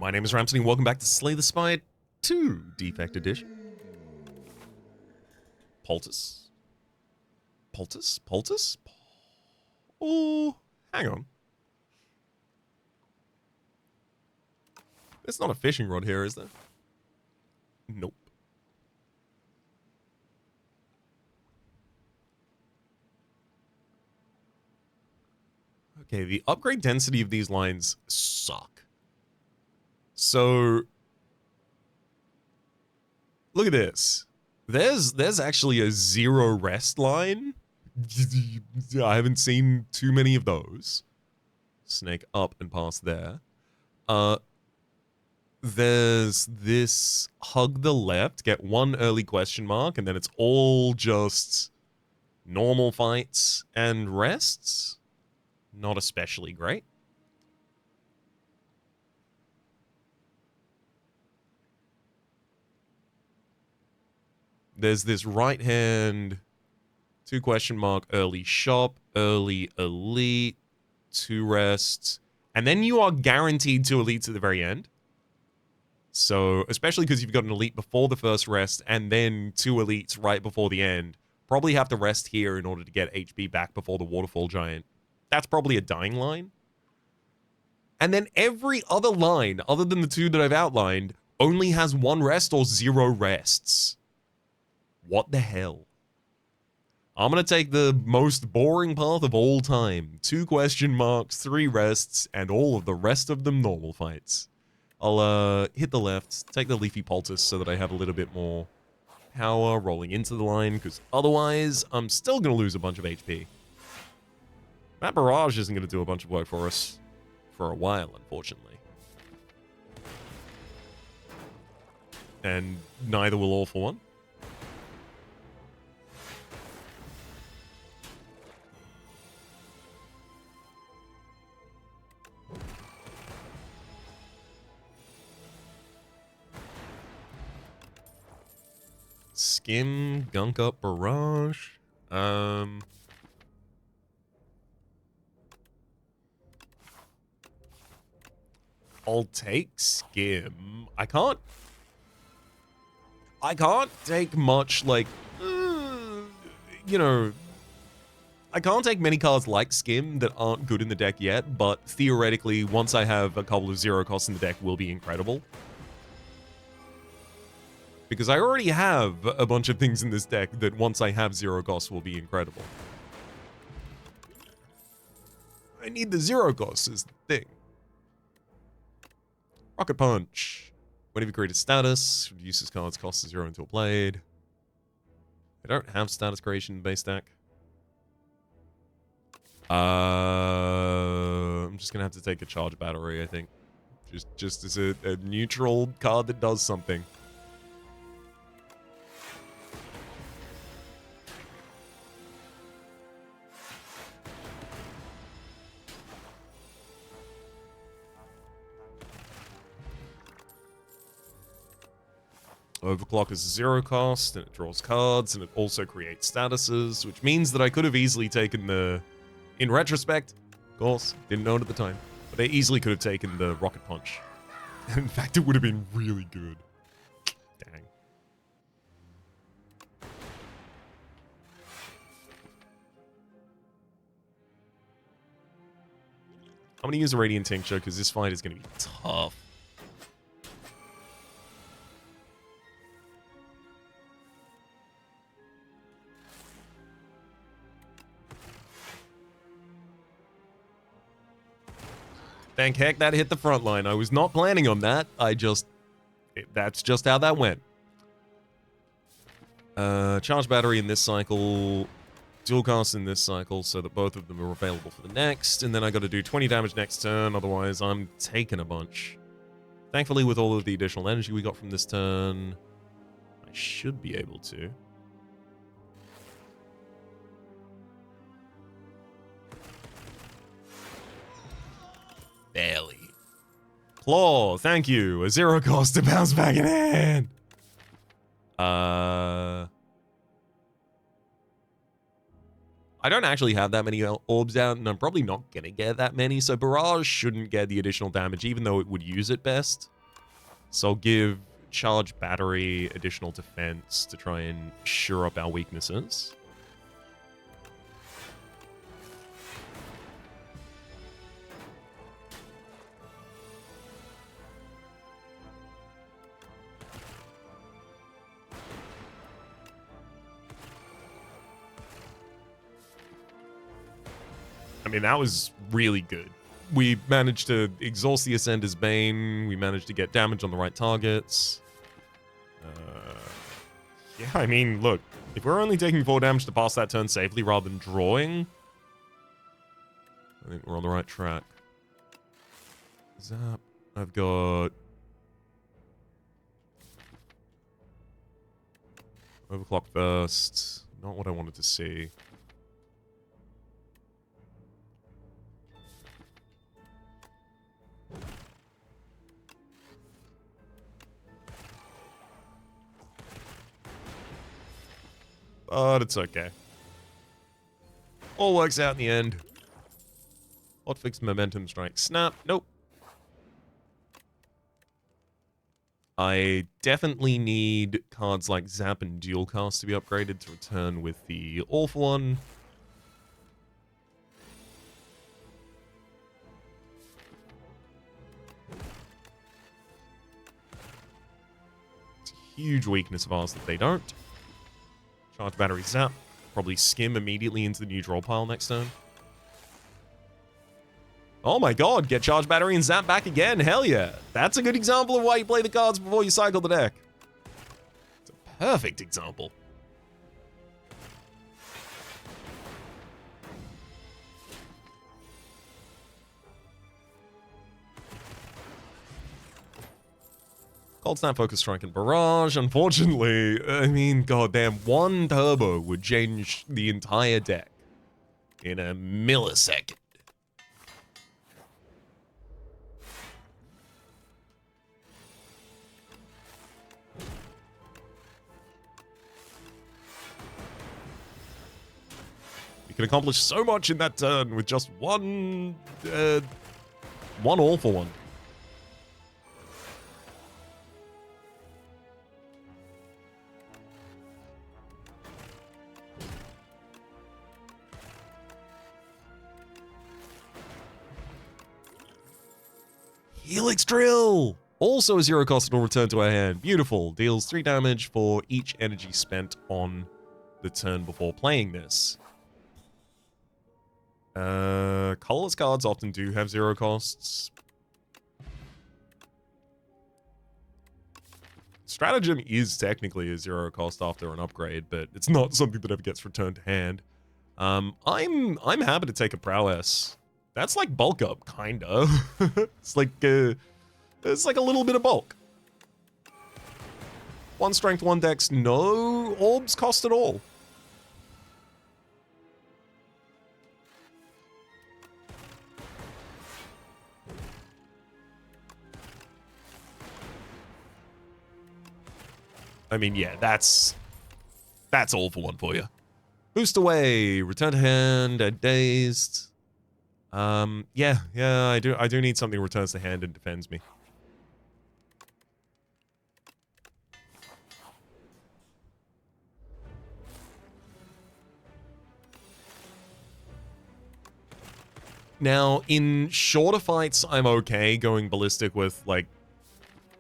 My name is Rhapsody and welcome back to Slay the Spire 2 Defect Edition. Poultice? Poultice? Poultice? Oh, hang on. There's not a fishing rod here, is there? Nope. Okay, the upgrade density of these lines suck. So, look at this. There's actually a zero rest line. I haven't seen too many of those. Snake up and past there. There's this hug the left, get one early question mark, and then it's all just normal fights and rests. Not especially great. There's this right hand, 2 question mark, early shop, early elite, 2 rests, and then you are guaranteed 2 elites at the very end. So, especially because you've got an elite before the first rest, and then 2 elites right before the end. Probably have to rest here in order to get HP back before the waterfall giant. That's probably a dying line. And then every other line, other than the 2 that I've outlined, only has 1 rest or 0 rests. What the hell? I'm going to take the most boring path of all time. 2 question marks, 3 rests, and all of the rest of them normal fights. I'll hit the left, take the leafy poultice so that I have a little bit more power rolling into the line, because otherwise I'm still going to lose a bunch of HP. That barrage isn't going to do a bunch of work for us for a while, unfortunately. And neither will All for One. Skim, gunk up, barrage. I'll take skim. I can't take much, like, you know, I can't take many cards like skim that aren't good in the deck yet, but theoretically, once I have a couple of 0 costs in the deck, will be incredible. Because I already have a bunch of things in this deck that once I have 0 costs will be incredible. I need the 0 costs is the thing. Rocket Punch. Whenever you create a status, reduces cards cost to 0 until played. I don't have status creation in the base deck. I'm just gonna have to take a charge battery, I think. Just as a neutral card that does something. Overclock is 0 cost, and it draws cards, and it also creates statuses, which means that I could have easily taken the... In retrospect, of course, didn't know it at the time, but I easily could have taken the Rocket Punch. In fact, it would have been really good. Dang. I'm going to use a Radiant Tincture, because this fight is going to be tough. Thank heck that hit the front line. I was not planning on that. That's just how that went. Charge battery in this cycle. Dual cast in this cycle so that both of them are available for the next. And then I got to do 20 damage next turn. Otherwise, I'm taking a bunch. Thankfully, with all of the additional energy we got from this turn, I should be able to. Barely. Claw, thank you. A 0 cost to bounce back in hand. I don't actually have that many orbs out, and I'm probably not gonna get that many, so Barrage shouldn't get the additional damage, even though it would use it best. So I'll give charge battery additional defense to try and shore up our weaknesses. I mean, that was really good. We managed to exhaust the Ascender's Bane. We managed to get damage on the right targets. Yeah, I mean, look. If we're only taking 4 damage to pass that turn safely rather than drawing, I think we're on the right track. Zap. I've got... Overclock first. Not what I wanted to see. But it's okay. All works out in the end. Hotfix momentum strike. Snap. Nope. I definitely need cards like Zap and Dual Cast to be upgraded to return with the Awful One. It's a huge weakness of ours that they don't. Charge battery Zap. Probably skim immediately into the new draw pile next turn. Oh my god, get charge battery and Zap back again. Hell yeah. That's a good example of why you play the cards before you cycle the deck. It's a perfect example. Cold Snap, Focus Strike, and Barrage. Unfortunately, I mean, goddamn, one turbo would change the entire deck in a millisecond. You can accomplish so much in that turn with just one awful one. Helix Drill! Also a 0 cost and will return to our hand. Beautiful. Deals 3 damage for each energy spent on the turn before playing this. Colorless cards often do have 0 costs. Stratagem is technically a 0 cost after an upgrade, but it's not something that ever gets returned to hand. I'm happy to take a Prowess. That's like bulk up, kinda. It's like a little bit of bulk. 1 strength, 1 dex, no orbs cost at all. I mean, yeah, that's all for one for you. Boost away, return to hand, dazed. Yeah, I do need something that returns to hand and defends me. Now, in shorter fights, I'm okay going ballistic with, like,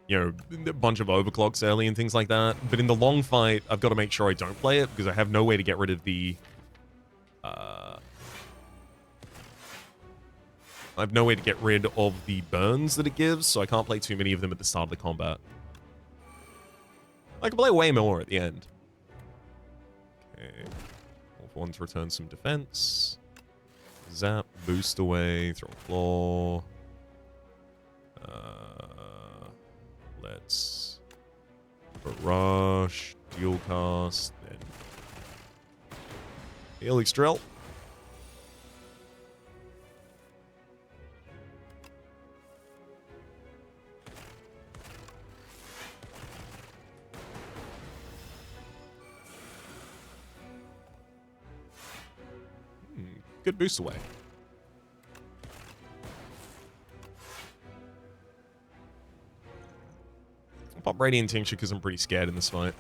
you know, a bunch of overclocks early and things like that. But in the long fight, I've got to make sure I don't play it because I have no way to get rid of the... I have no way to get rid of the burns that it gives, so I can't play too many of them at the start of the combat. I can play way more at the end. Okay. All for one to return some defense. Zap, boost away, throw a claw. Let's barrage, dual cast, then Helix Drill. Good boost away. Pop Radiant Tincture because I'm pretty scared in this fight.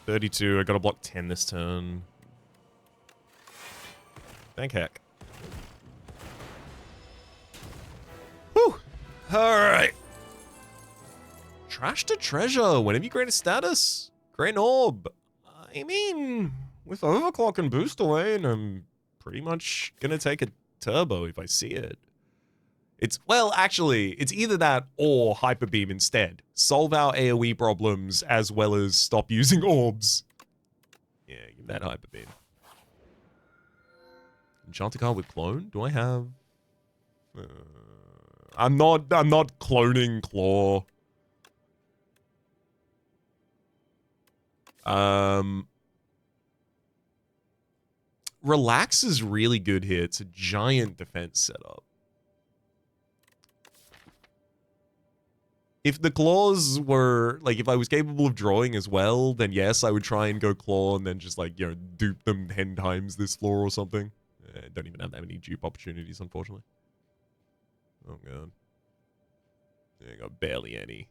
I gotta block 10 this turn. Thank heck. Whew! Alright. Trash to treasure. Whenever you create a status, create an orb. I mean, with overclock and boost away, and I'm pretty much gonna take a turbo if I see it. It's, well, actually, it's either that or Hyper Beam instead. Solve our AoE problems as well as stop using orbs. Yeah, give that Hyper Beam. Enchanted card with clone? Do I have... I'm not cloning Claw. Relax is really good here. It's a giant defense setup. If the claws were, like, if I was capable of drawing as well, then yes, I would try and go claw and then just, like, you know, dupe them 10 times this floor or something. I don't even have that many dupe opportunities, unfortunately. Oh, God. Yeah, I got barely any.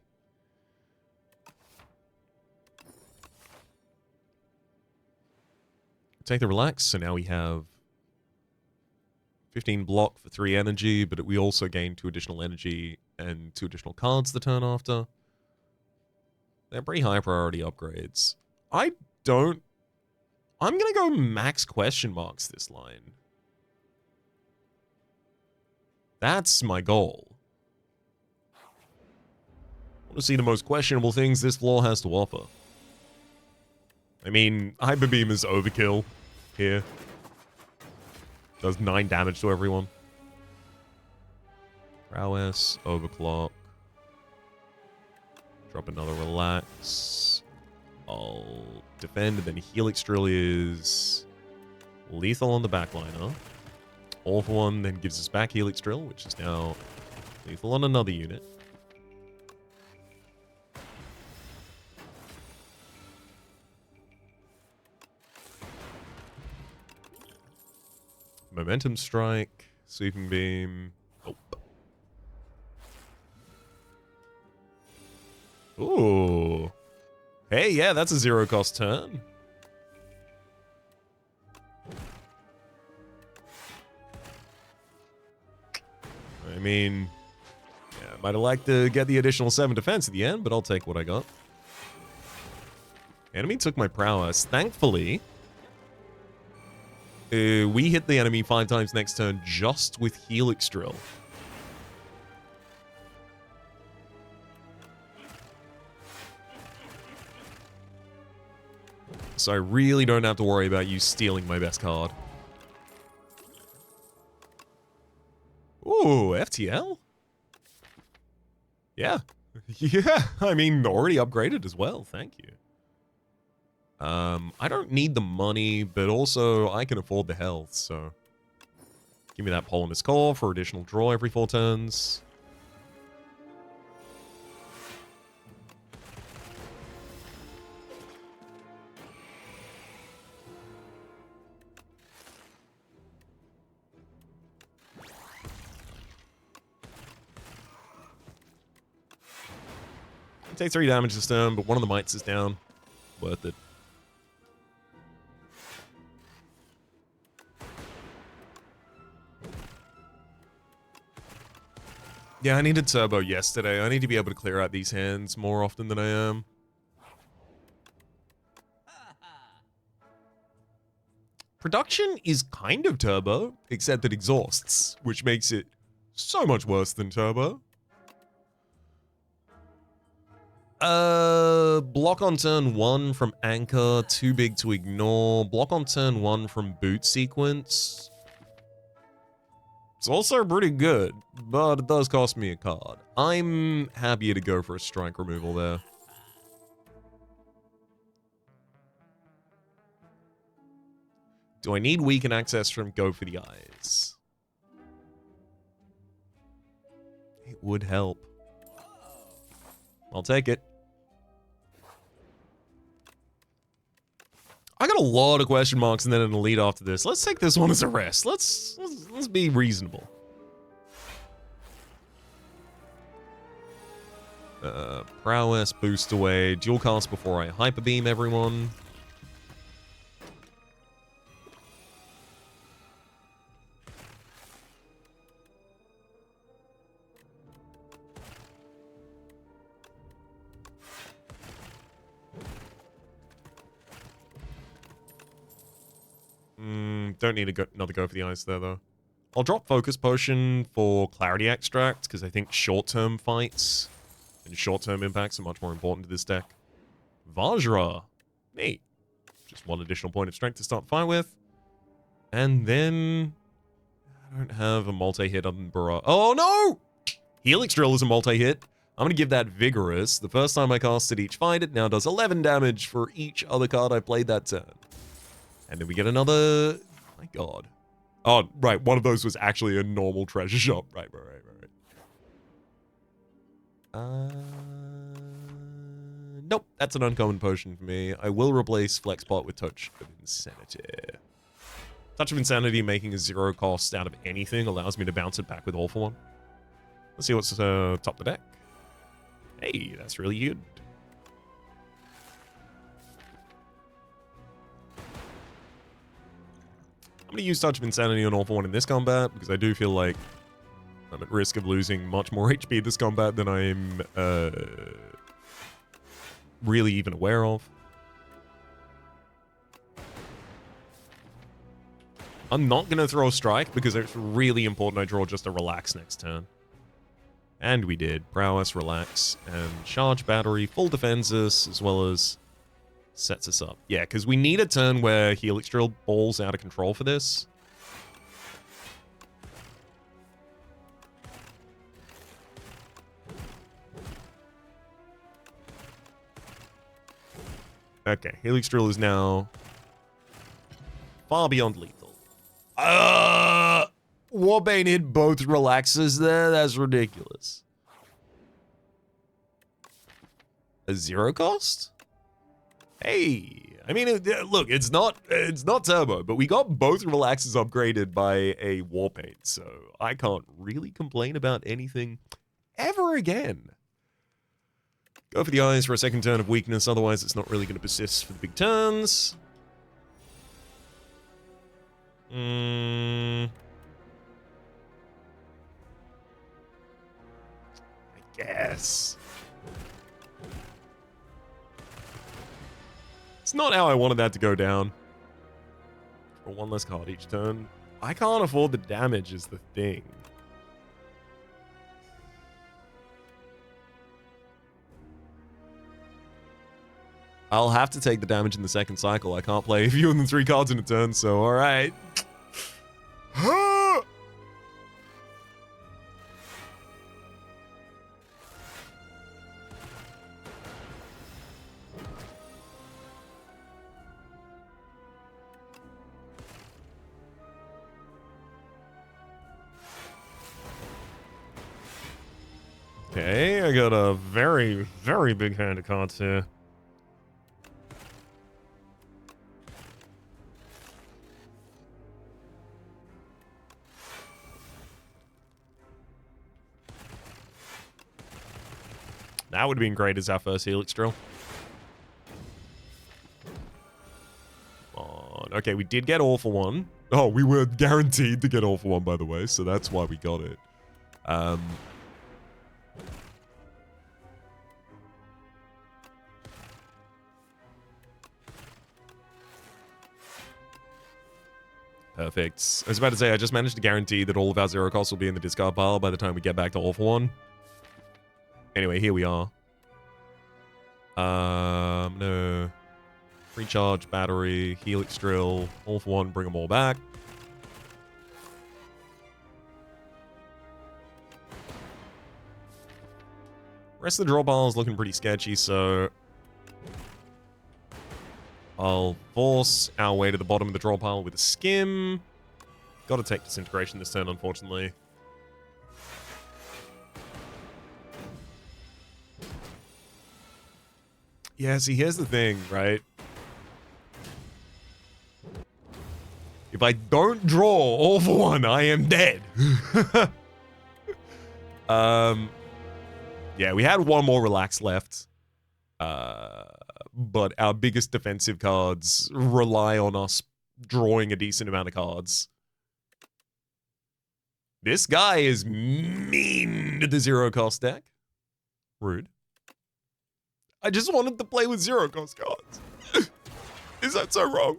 Take the relax, so now we have 15 block for 3 energy, but we also gain 2 additional energy and 2 additional cards the turn after. They're pretty high priority upgrades. I'm gonna go max question marks this line. That's my goal. I want to see the most questionable things this floor has to offer. I mean, Hyper Beam is overkill here. Does 9 damage to everyone. Prowess, Overclock. Drop another Relax. I'll defend, and then Helix Drill is lethal on the backliner. All for one then gives us back Helix Drill, which is now lethal on another unit. Momentum Strike, Sweeping Beam. Nope. Ooh. Hey, yeah, that's a 0-cost turn. I mean, yeah, I might have liked to get the additional 7 defense at the end, but I'll take what I got. Enemy took my prowess. Thankfully, we hit the enemy 5 times next turn just with Helix Drill. So I really don't have to worry about you stealing my best card. Ooh, FTL? Yeah. Yeah, I mean, already upgraded as well, thank you. I don't need the money, but also I can afford the health, so... Give me that Polymus Core for additional draw every 4 turns. Take 3 damage this turn, but one of the mites is down. Worth it. Yeah, I needed turbo yesterday. I need to be able to clear out these hands more often than I am. Production is kind of turbo, except it exhausts, which makes it so much worse than turbo. Block on turn 1 from Anchor, too big to ignore. Block on turn 1 from Boot Sequence. It's also pretty good, but it does cost me a card. I'm happier to go for a strike removal there. Do I need weaken access from Go for the Eyes? It would help. I'll take it. I got a lot of question marks and then an elite after this. Let's take this one as a rest. Let's be reasonable. Prowess, boost away, dual cast before I hyper beam everyone. Don't need another go for the ice there, though. I'll drop Focus Potion for Clarity Extract, because I think short-term fights and short-term impacts are much more important to this deck. Vajra. Neat. Just one additional point of strength to start the fight with. And then... I don't have a multi-hit on Barrage. Oh, no! Helix Drill is a multi-hit. I'm going to give that Vigorous. The first time I cast it each fight, it now does 11 damage for each other card I played that turn. And then we get another... My god. Oh, right. One of those was actually a normal treasure shop. Right. Nope. That's an uncommon potion for me. I will replace Flexpot with Touch of Insanity. Touch of Insanity making a 0 cost out of anything allows me to bounce it back with All for One. Let's see what's top the deck. Hey, that's really good. I'm going to use Touch of Insanity on All for One in this combat, because I do feel like I'm at risk of losing much more HP this combat than I'm really even aware of. I'm not going to throw a Strike, because it's really important I draw just a Relax next turn. And we did. Prowess, Relax, and Charge Battery, full defenses, as well as... sets us up. Yeah, because we need a turn where Helix Drill balls out of control for this. Okay, Helix Drill is now far beyond lethal. Warbane hit both relaxes there? That's ridiculous. A 0 cost? Hey, I mean, look, it's not turbo, but we got both relaxes upgraded by a Warpaint, so I can't really complain about anything ever again. Go for the eyes for a second turn of weakness, otherwise it's not really going to persist for the big turns. I guess. It's not how I wanted that to go down. For one less card each turn. I can't afford the damage is the thing. I'll have to take the damage in the second cycle. I can't play fewer than 3 cards in a turn, so alright. Okay, I got a very, very big hand of cards here. That would have been great as our first Helix Drill. Come on. Okay, we did get All for One. Oh, we were guaranteed to get All for One, by the way, so that's why we got it. Perfect. I was about to say, I just managed to guarantee that all of our 0 costs will be in the discard pile by the time we get back to All for One. Anyway, here we are. No. Recharge, battery, Helix Drill, All for One, bring them all back. Rest of the draw pile is looking pretty sketchy, so I'll force our way to the bottom of the draw pile with a skim. Gotta take Disintegration this turn, unfortunately. Yeah, see, here's the thing, right? If I don't draw all for one, I am dead. Yeah, we had one more relax left. But our biggest defensive cards rely on us drawing a decent amount of cards. This guy is mean to the zero cost deck. Rude. I just wanted to play with zero cost cards. Is that so wrong?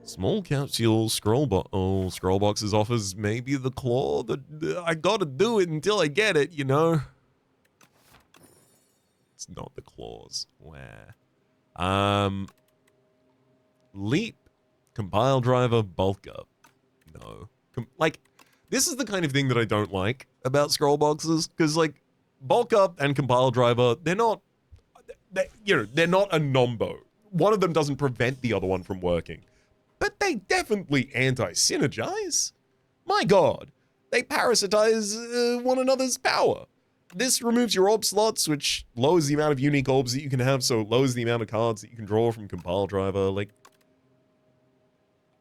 Small capsule scroll boxes offers maybe the claw. I gotta do it until I get it, you know. It's not the claws. Where? Leap, compile driver, bulk up. No, like this is the kind of thing that I don't like about scroll boxes, because like bulk up and compile driver, they're not a nombo. One of them doesn't prevent the other one from working, but they definitely anti-synergize. My god, they parasitize one another's power. This removes your orb slots, which lowers the amount of unique orbs that you can have, so it lowers the amount of cards that you can draw from compile driver. Like,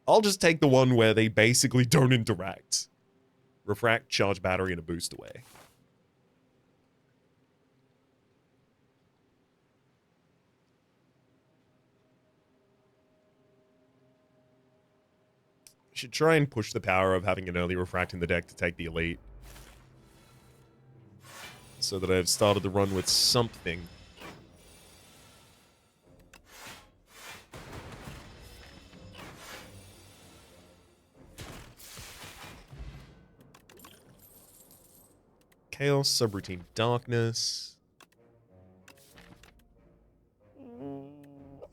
I'll just take the one where they basically don't interact. Refract, charge battery, and a boost away. Should try and push the power of having an early refract in the deck to take the elite. So that I've started the run with something. Chaos, subroutine darkness.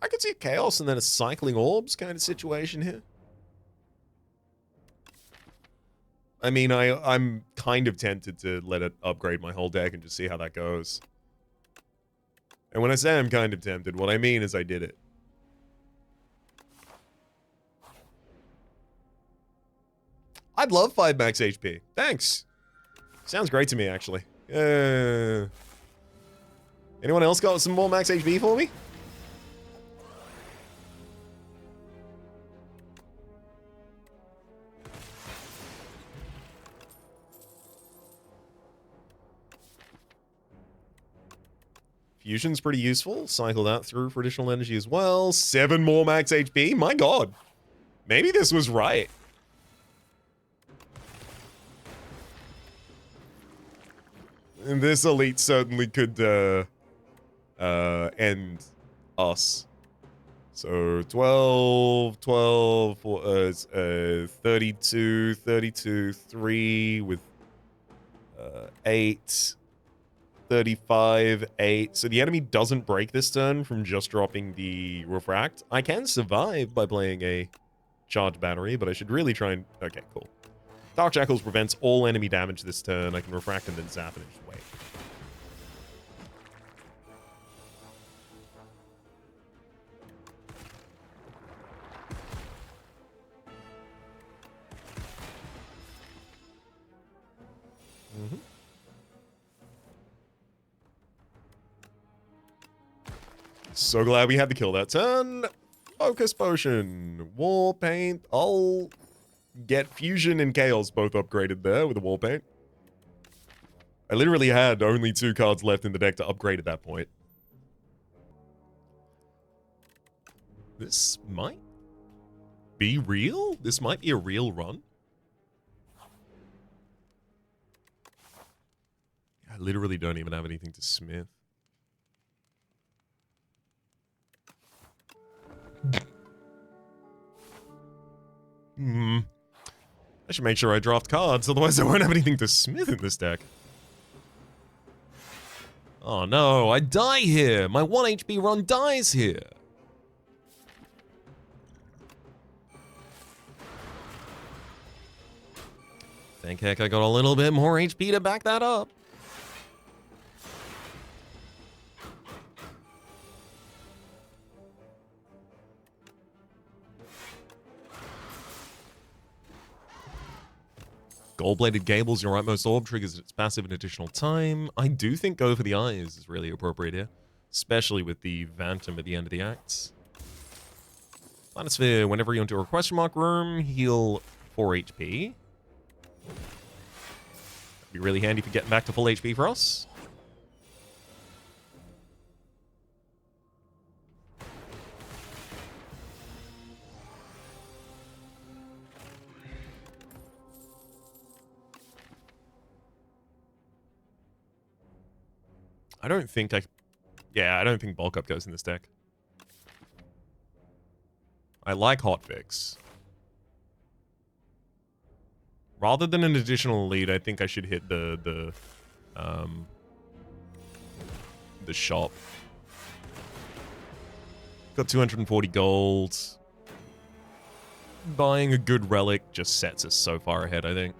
I could see a chaos and then a cycling orbs kind of situation here. I mean, I'm kind of tempted to let it upgrade my whole deck and just see how that goes. And when I say I'm kind of tempted, what I mean is I did it. I'd love 5 max HP. Thanks. Sounds great to me, actually. Anyone else got some more max HP for me? Fusion's pretty useful. Cycle that through for additional energy as well. 7 more max HP. My god. Maybe this was right. And this elite certainly could end us. So 12, 12, 32, 32, 3 with 8. 35, 8. So the enemy doesn't break this turn from just dropping the refract. I can survive by playing a charge battery, but I should really try and... Okay, cool. Dark Shackles prevents all enemy damage this turn. I can refract and then zap and just wait. So glad we had to kill that turn. Focus Potion. War Paint. I'll get Fusion and Chaos both upgraded there with the War Paint. I literally had only 2 cards left in the deck to upgrade at that point. This might be real? This might be a real run. I literally don't even have anything to smith. I should make sure I draft cards, otherwise I won't have anything to smith in this deck. Oh no, I die here! My 1 HP run dies here! Thank heck I got a little bit more HP to back that up. Gold-bladed Gables, your rightmost orb triggers its passive an additional time. I do think go for the eyes is really appropriate here, especially with the Phantom at the end of the acts. Planisphere, whenever you enter a question mark room, heal 4 HP. That'd be really handy for getting back to full HP for us. I don't think I don't think bulk up goes in this deck. I like hotfix. Rather than an additional elite, I think I should hit the shop. Got 240 gold. Buying a good relic just sets us so far ahead, I think.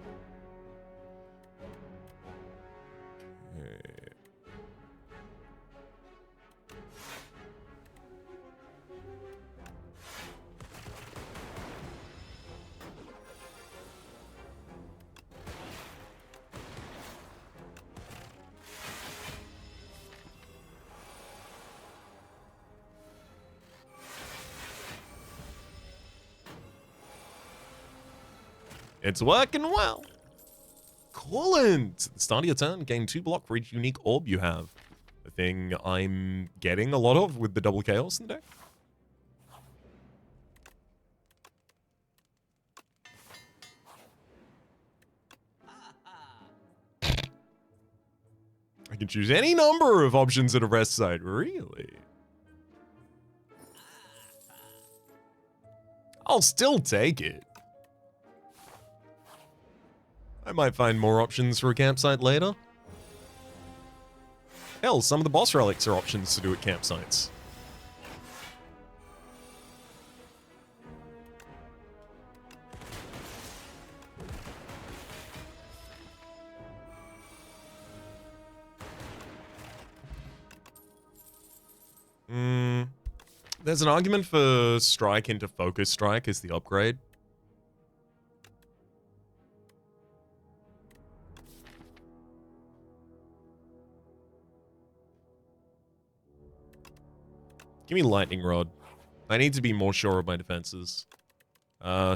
It's working well. Coolant. At the start of your turn, gain 2 block for each unique orb you have. The thing I'm getting a lot of with the double chaos in the deck. I can choose any number of options at a rest site. Really? I'll still take it. I might find more options for a campsite later. Hell, some of the boss relics are options to do at campsites. There's an argument for strike into focus strike as the upgrade. Give me lightning rod. I need to be more sure of my defenses.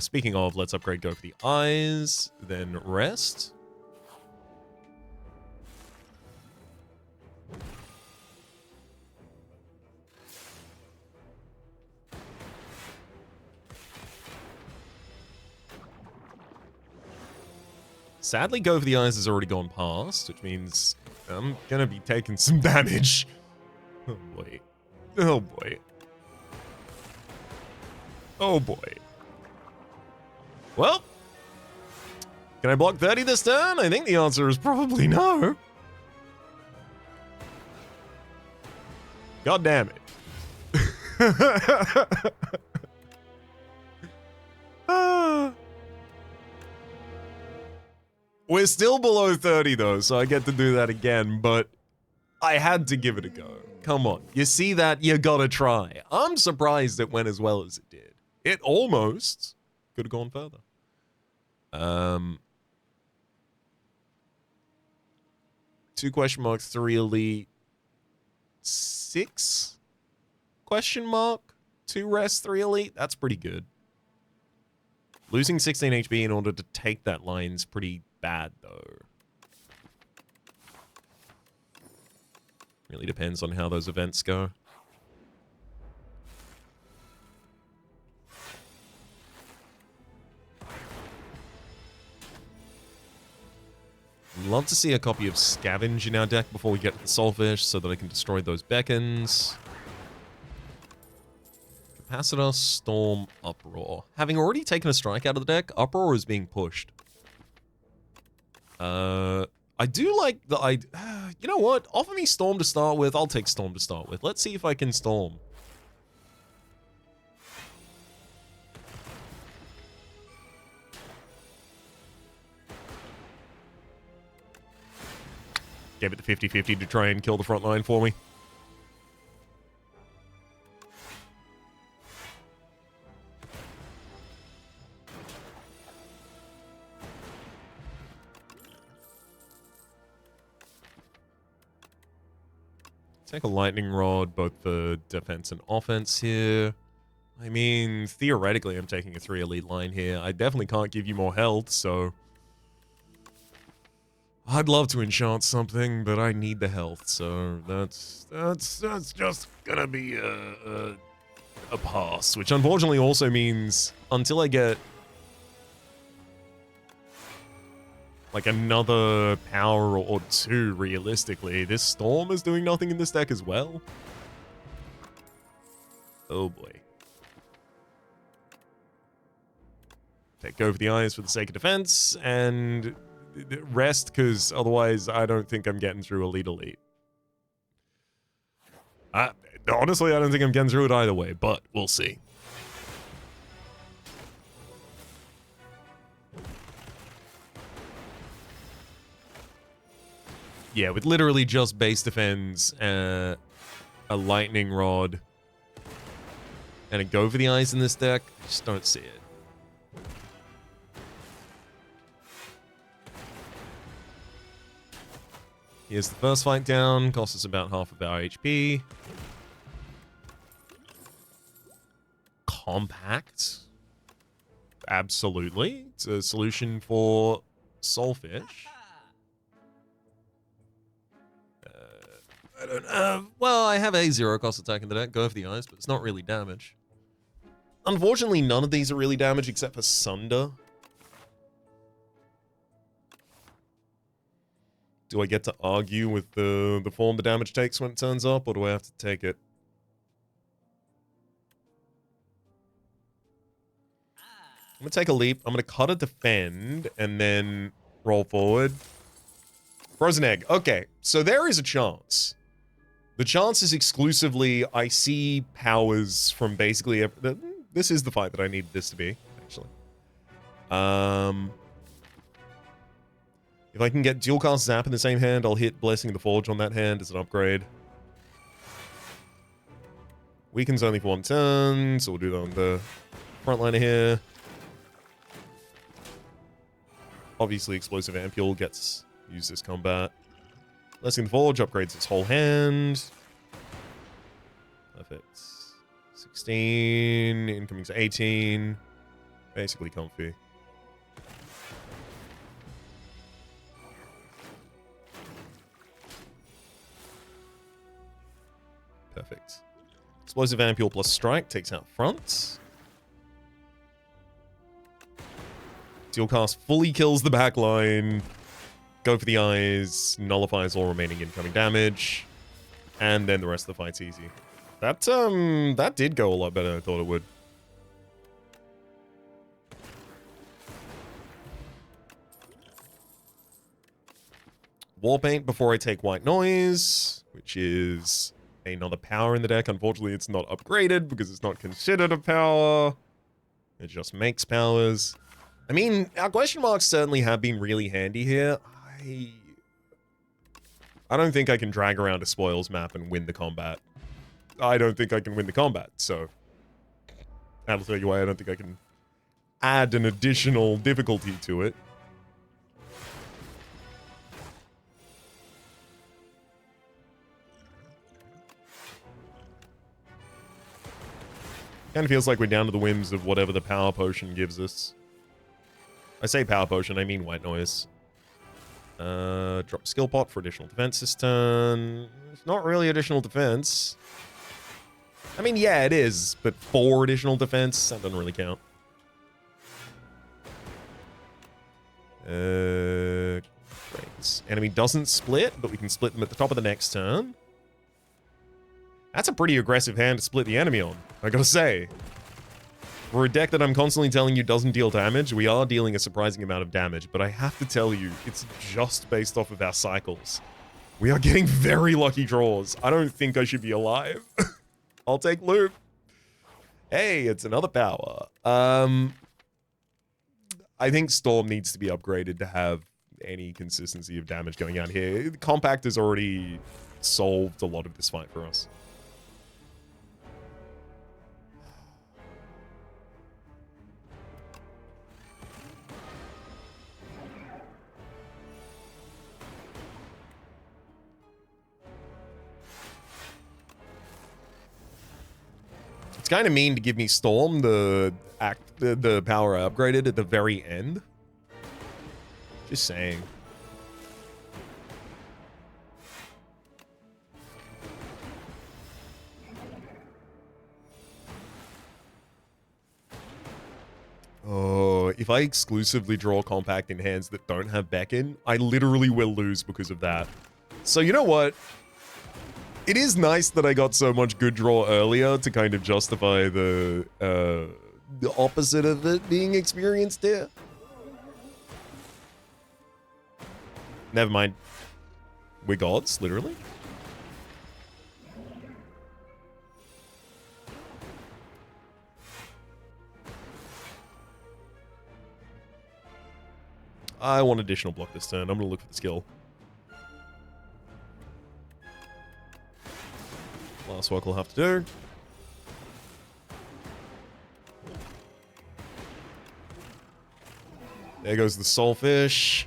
Speaking of, let's upgrade go for the eyes, then rest. Sadly, go for the eyes has already gone past, which means I'm gonna be taking some damage. Oh boy. Oh boy. Oh boy. Well, can I block 30 this turn? I think the answer is probably no. God damn it. We're still below 30 though, so I get to do that again, but I had to give it a go. Come on. You see that? You gotta try. I'm surprised it went as well as it did. It almost could have gone further. 2 question marks, 3 elite, 6 question mark, 2 rest, 3 elite. That's pretty good. Losing 16 HP in order to take that line's pretty bad, though. Really depends on how those events go. I'd love to see a copy of Scavenge in our deck before we get to the Soulfish so that I can destroy those beacons. Capacitor, Storm, Uproar. Having already taken a strike out of the deck, Uproar is being pushed. I do like the you know what? Offer me Storm to start with. I'll take Storm to start with. Let's see if I can Storm. Gave it the 50-50 to try and kill the front line for me. Take a lightning rod, both for defense and offense here. I mean, theoretically, I'm taking a 3 elite line here. I definitely can't give you more health, so... I'd love to enchant something, but I need the health, so that's just gonna be a pass, which unfortunately also means until I get like another power or two, realistically, this storm is doing nothing in this deck as well. Oh boy. Take over the eyes for the sake of defense, and rest, because otherwise I don't think I'm getting through elite. Honestly, I don't think I'm getting through it either way, but we'll see. Yeah, with literally just base defense, a lightning rod, and a go for the eyes in this deck, I just don't see it. Here's the first fight down, costs us about half of our HP. Compact. Absolutely. It's a solution for Soulfish. I don't have... Well, I have a 0 cost attack in the deck, go for the eyes, but it's not really damage. Unfortunately, none of these are really damage except for Sunder. Do I get to argue with the form the damage takes when it turns up, or do I have to take it? I'm going to take a leap. I'm going to cut a defend, and then roll forward. Frozen egg. Okay, so there is a chance. The chance is exclusively I see powers from basically... This is the fight that I needed this to be, actually. If I can get dual cast Zap in the same hand, I'll hit Blessing of the Forge on that hand as an upgrade. Weakens only for 1 turn, so we'll do that on the frontliner here. Obviously, Explosive Ampule gets used this combat. Blessing of the Forge upgrades its whole hand. Perfect. 16, incoming's 18. Basically comfy. Perfect. Explosive Ampule plus Strike takes out front. Dual cast fully kills the back line. Go for the eyes. Nullifies all remaining incoming damage. And then the rest of the fight's easy. That did go a lot better than I thought it would. Warpaint before I take White Noise, which is another power in the deck. Unfortunately, it's not upgraded because it's not considered a power. It just makes powers. I mean, our question marks certainly have been really handy here. I don't think I can drag around a spoils map and win the combat. I don't think I can win the combat, so that'll tell you why I don't think I can add an additional difficulty to it. Kind of feels like we're down to the whims of whatever the power potion gives us. I say power potion, I mean White Noise. Drop skill pot for additional defense this turn. It's not really additional defense. I mean, yeah, it is, but 4 additional defense, that doesn't really count. Great. Enemy doesn't split, but we can split them at the top of the next turn. That's a pretty aggressive hand to split the enemy on, I gotta say. For a deck that I'm constantly telling you doesn't deal damage, we are dealing a surprising amount of damage, but I have to tell you, it's just based off of our cycles. We are getting very lucky draws. I don't think I should be alive. I'll take loop. Hey, it's another power. I think Storm needs to be upgraded to have any consistency of damage going out here. Compact has already solved a lot of this fight for us. It's kind of mean to give me Storm, the power I upgraded at the very end. Just saying. Oh, if I exclusively draw compact in hands that don't have Beckon, I literally will lose because of that. So you know what? It is nice that I got so much good draw earlier to kind of justify the opposite of it being experienced here. Never mind. We're gods, literally. I want additional block this turn. I'm going to look for the skill. Last work we'll have to do. There goes the Soulfish.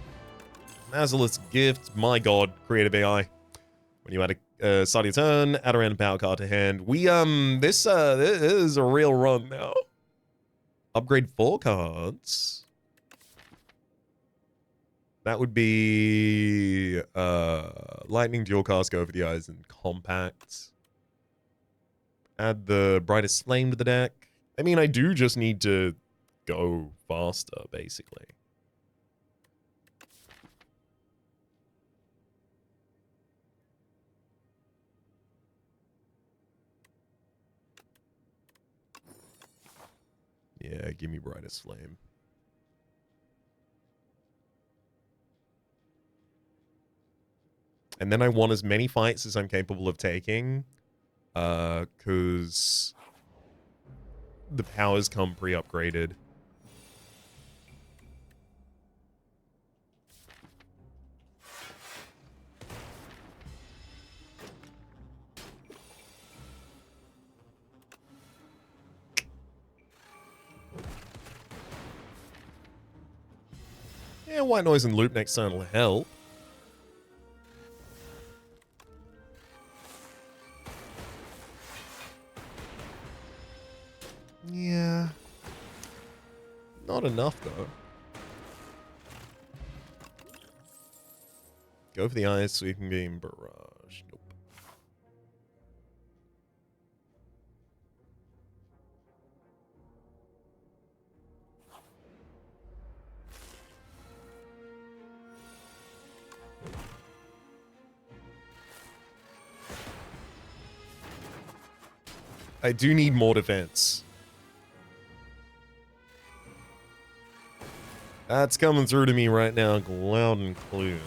Mazalith's Gift. My god, creative AI. When you add a start of your turn, add a random power card to hand. This is a real run now. Upgrade 4 cards. That would be Lightning, Dual Cast, Go Over the Eyes, and Compact. Add the Brightest Flame to the deck. I mean, I do just need to go faster, basically. Yeah, give me Brightest Flame. And then I want as many fights as I'm capable of taking. Because the powers come pre-upgraded. Yeah, White Noise and Loop next turn will help. Yeah. Not enough, though. Go for the eyes, Sweeping Beam, Barrage. Nope. I do need more defense. That's coming through to me right now, loud and clear.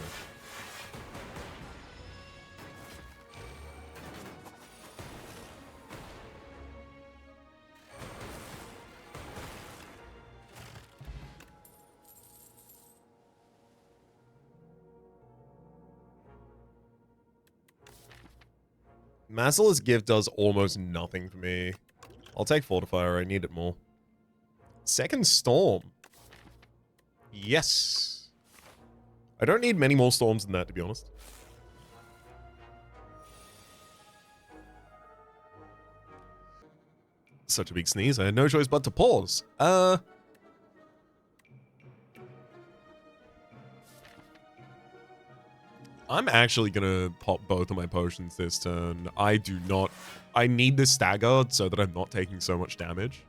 Mazalith's Gift does almost nothing for me. I'll take Fortifier, I need it more. Second Storm. Yes. I don't need many more storms than that, to be honest. Such a big sneeze. I had no choice but to pause. I'm actually gonna pop both of my potions this turn. I need this staggered so that I'm not taking so much damage.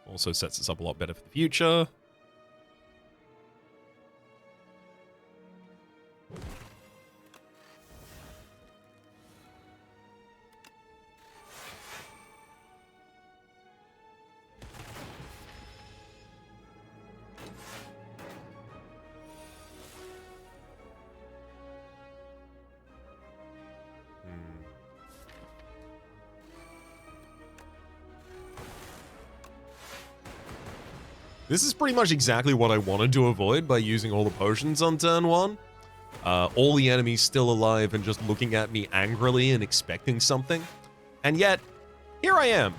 Also sets us up a lot better for the future. This is pretty much exactly what I wanted to avoid by using all the potions on turn 1. All the enemies still alive and just looking at me angrily and expecting something. And yet, here I am.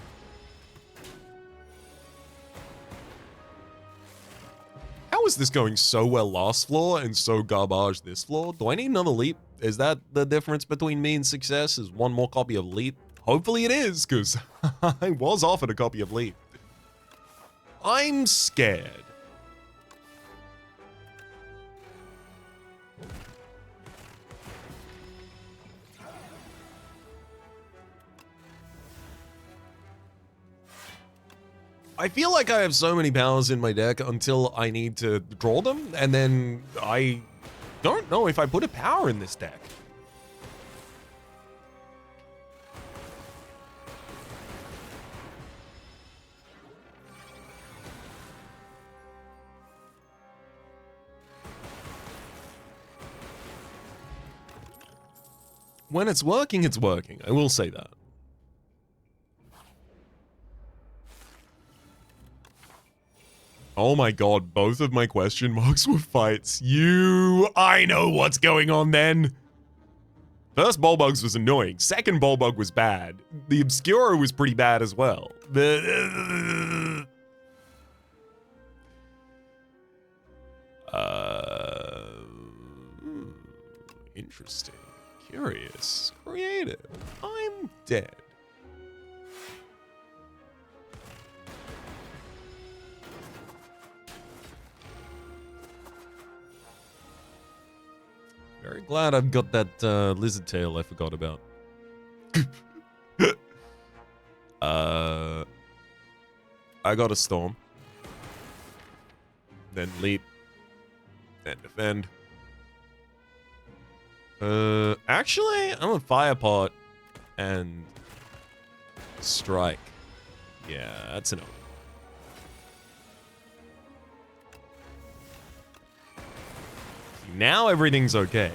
How was this going so well last floor and so garbage this floor? Do I need another leap? Is that the difference between me and success? Is one more copy of leap? Hopefully it is, because I was offered a copy of leap. I'm scared. I feel like I have so many powers in my deck until I need to draw them, and then I don't know if I put a power in this deck. When it's working, it's working. I will say that. Oh my god, both of my question marks were fights. I know what's going on then. First Bulbugs was annoying. Second Bulbug was bad. The Obscura was pretty bad as well. Interesting. Curious. Creative. I'm dead. Very glad I've got that lizard tail I forgot about. I got a storm. Then leap. Then defend. Actually, I'm a fire pot and strike. Yeah, that's enough. Now everything's okay.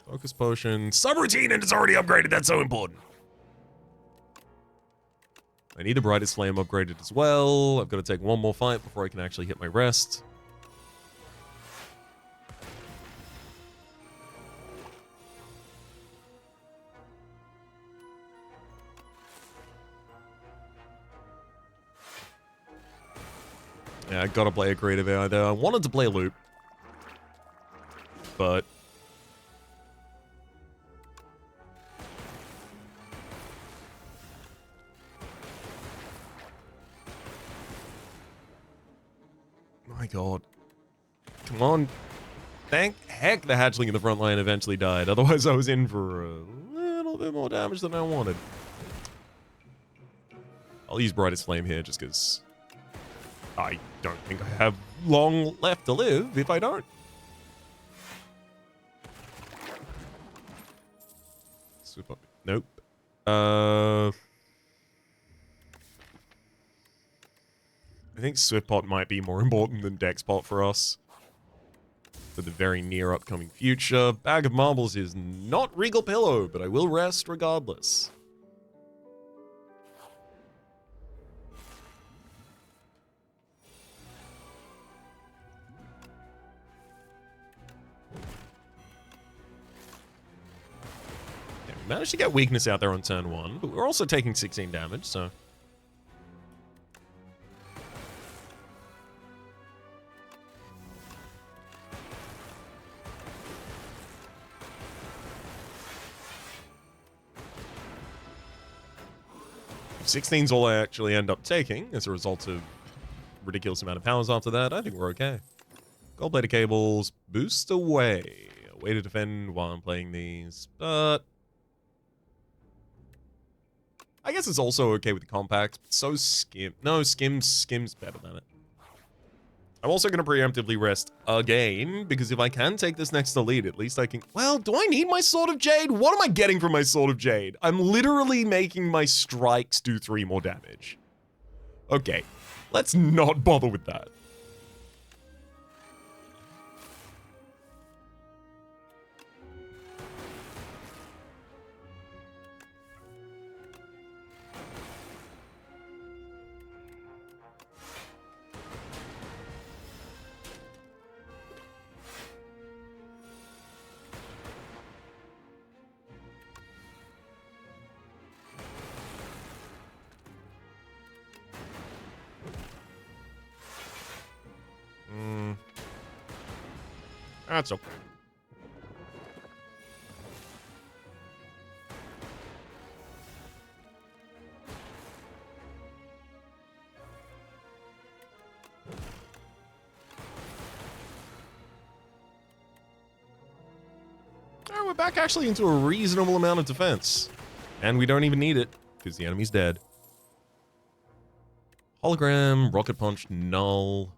Focus potion. Subroutine, and it's already upgraded. That's so important. I need the brightest flame upgraded as well. I've got to take one more fight before I can actually hit my rest. Yeah, I gotta play a creative AI there. I wanted to play a loop, but my god. Come on. Thank heck the hatchling in the front line eventually died. Otherwise I was in for a little bit more damage than I wanted. I'll use brightest flame here just because I don't think I have long left to live if I don't. Nope. I think Swiftpot might be more important than Dexpot for us. For the very near upcoming future. Bag of Marbles is not Regal Pillow, but I will rest regardless. Managed to get weakness out there on turn 1, but we're also taking 16 damage, so... If 16's all I actually end up taking, as a result of ridiculous amount of powers after that, I think we're okay. Gold-plated cables, boost away. A way to defend while I'm playing these, but... I guess it's also okay with the compact. So skim. No, skim's better than it. I'm also going to preemptively rest again, because if I can take this next elite, at least I can... Well, do I need my Sword of Jade? What am I getting from my Sword of Jade? I'm literally making my strikes do 3 more damage. Okay, let's not bother with that. That's okay. We're back actually into a reasonable amount of defense. And we don't even need it, because the enemy's dead. Hologram, Rocket Punch, Null.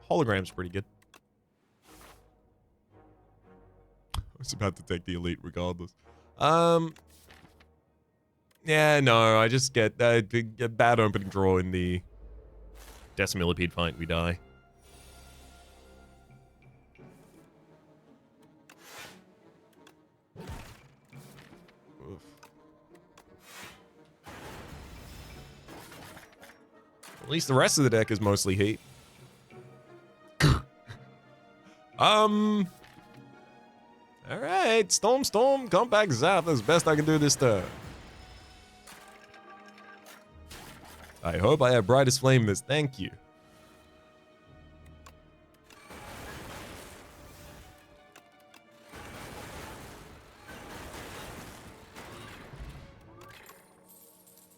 Hologram's pretty good. I was about to take the elite regardless. Yeah, no, I just get a bad opening draw in the Decimillipede fight, we die. Oof. At least the rest of the deck is mostly heat. Alright, Storm, Compact Zap. That's the best I can do this turn. I hope I have Brightest Flame this. Thank you.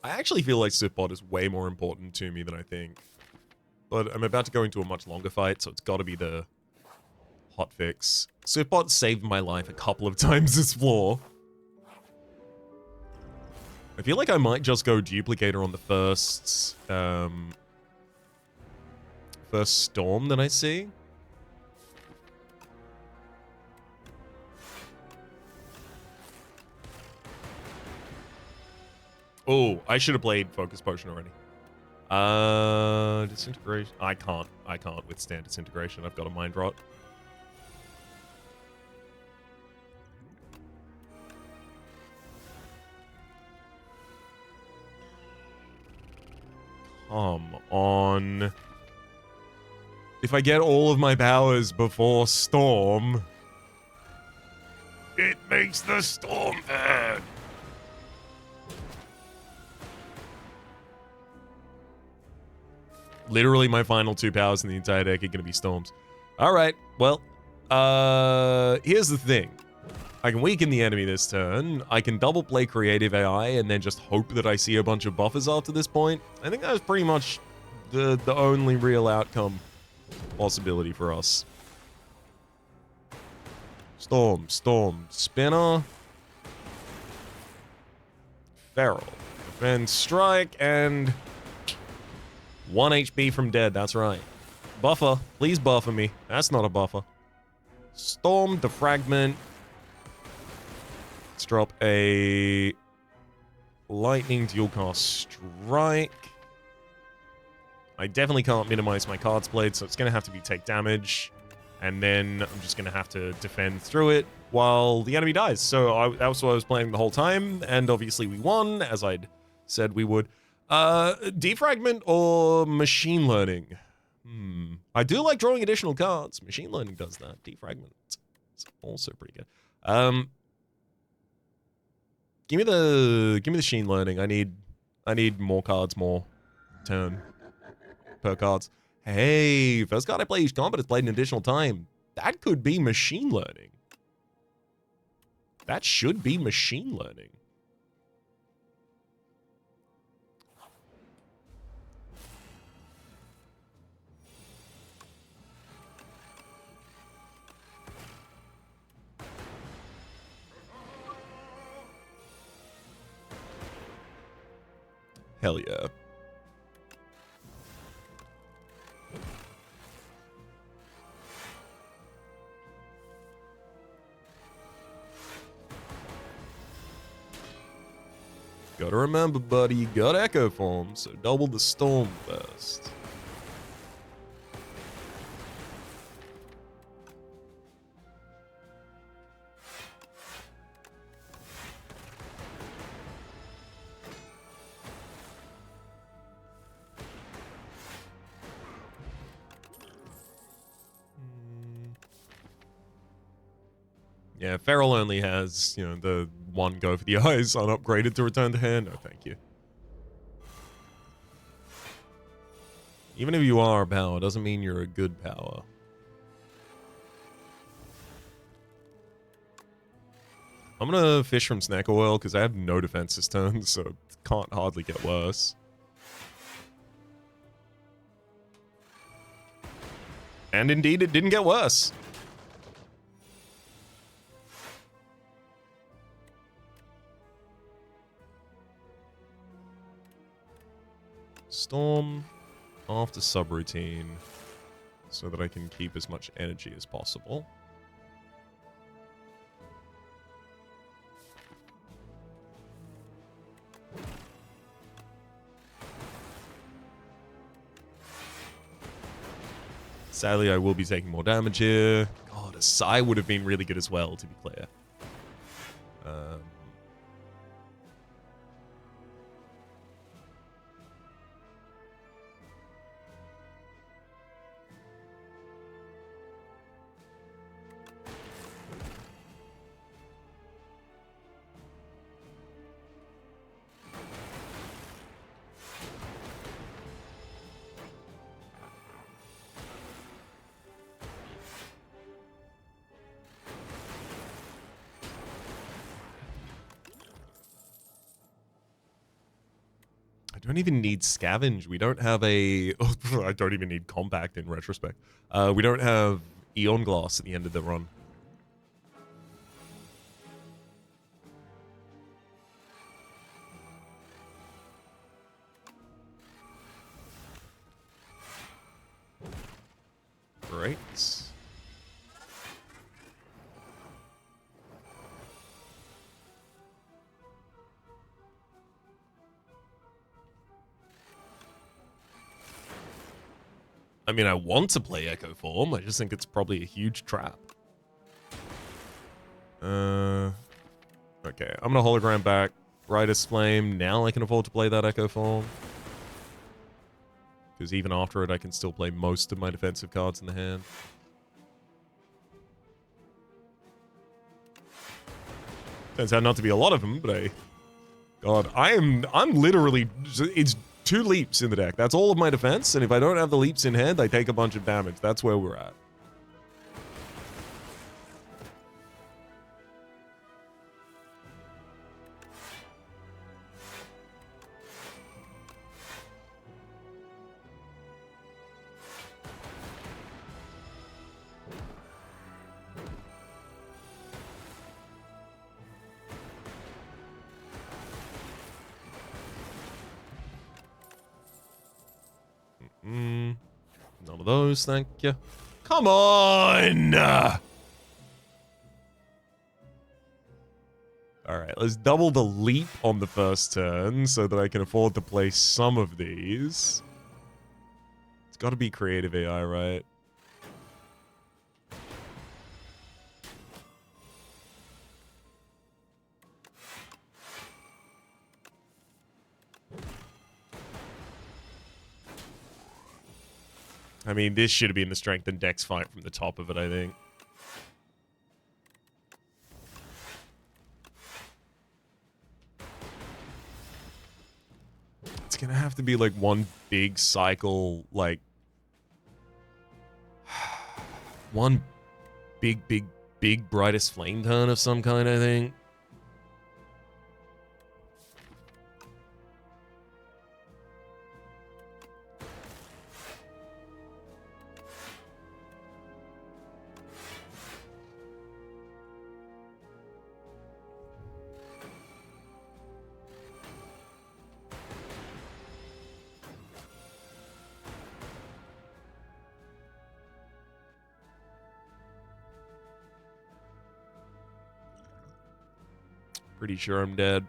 I actually feel like Sifbot is way more important to me than I think. But I'm about to go into a much longer fight, so it's got to be the hotfix. Sifbot saved my life a couple of times this floor. I feel like I might just go Duplicator on the first Storm that I see. Oh, I should have played Focus Potion already. Disintegration. I can't withstand Disintegration. I've got a Mind Rot. Come on. If I get all of my powers before Storm, it makes the Storm bad. Literally, my final 2 powers in the entire deck are going to be Storms. Alright, well, here's the thing. I can weaken the enemy this turn. I can double play Creative AI and then just hope that I see a bunch of buffers after this point. I think that was pretty much the only real outcome possibility for us. Storm, Spinner. Feral. Defend, Strike, and 1 HP from dead, that's right. Buffer, please buffer me. That's not a buffer. Storm, Defragment. Let's drop a Lightning Dual Cast Strike. I definitely can't minimize my cards played, so it's going to have to be take damage. And then I'm just going to have to defend through it while the enemy dies. So that was what I was playing the whole time, and obviously we won, as I'd said we would. Defragment or Machine Learning? I do like drawing additional cards. Machine Learning does that. Defragment is also pretty good. Give me the Machine Learning. I need more cards, more turn per cards. Hey, first card I play each combat is played an additional time. That could be Machine Learning. That should be Machine Learning. Hell yeah. Gotta remember, buddy, you got Echo Form, so double the Storm first. Yeah, Feral only has, the one go for the eyes unupgraded to return to hand. No, thank you. Even if you are a power, doesn't mean you're a good power. I'm gonna fish from snack oil because I have no defense this turn, so it can't hardly get worse. And indeed, it didn't get worse. Storm after subroutine so that I can keep as much energy as possible. Sadly, I will be taking more damage here. God, a Sigh would have been really good as well, to be clear. I don't even need Scavenge. We don't have a... Oh, I don't even need Compact in retrospect. We don't have Eon Glass at the end of the run. Great. I mean, I want to play Echo Form. I just think it's probably a huge trap. Okay, I'm gonna hologram back. Brightest Flame. Now I can afford to play that Echo Form. Because even after it, I can still play most of my defensive cards in the hand. Turns out not to be a lot of them, but God, I'm literally... It's 2 leaps in the deck. That's all of my defense, and if I don't have the leaps in hand, I take a bunch of damage. That's where we're at. None of those, thank you. Come on! Alright, let's double the leap on the first turn so that I can afford to play some of these. It's gotta be creative AI, right? I mean, this should have been the strength and dex fight from the top of it, I think. It's gonna have to be like one big cycle, like... one big brightest flame turn of some kind, I think. Pretty sure I'm dead.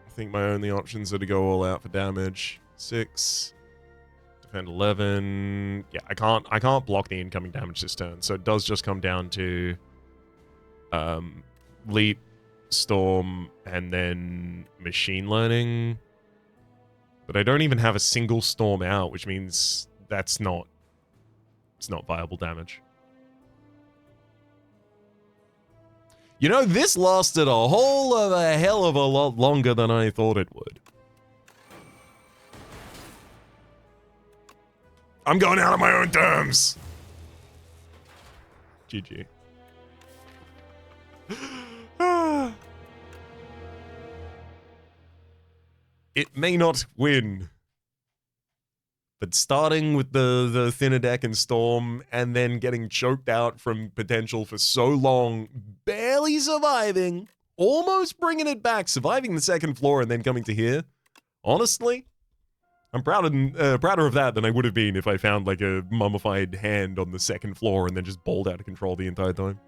I think my only options are to go all out for damage. 6. Defend 11. Yeah, I can't block the incoming damage this turn, so it does just come down to leap, storm, and then machine learning. But I don't even have a single storm out, which means it's not viable damage. You know, this lasted a hell of a lot longer than I thought it would. I'm going out on my own terms. GG. It may not win. But starting with the thinner deck and Storm, and then getting choked out from potential for so long, barely surviving, almost bringing it back, surviving the second floor and then coming to here. Honestly, I'm prouder of that than I would have been if I found like a mummified hand on the second floor and then just bowled out of control the entire time.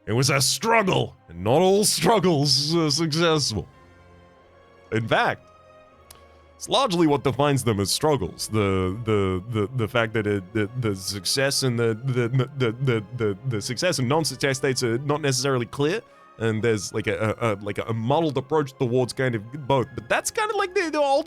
It was a struggle, and not all struggles are successful. In fact, it's largely what defines them as struggles. The fact that the success and the success and non-success states are not necessarily clear, and there's like a muddled approach towards kind of both. But that's kind of like the ultimate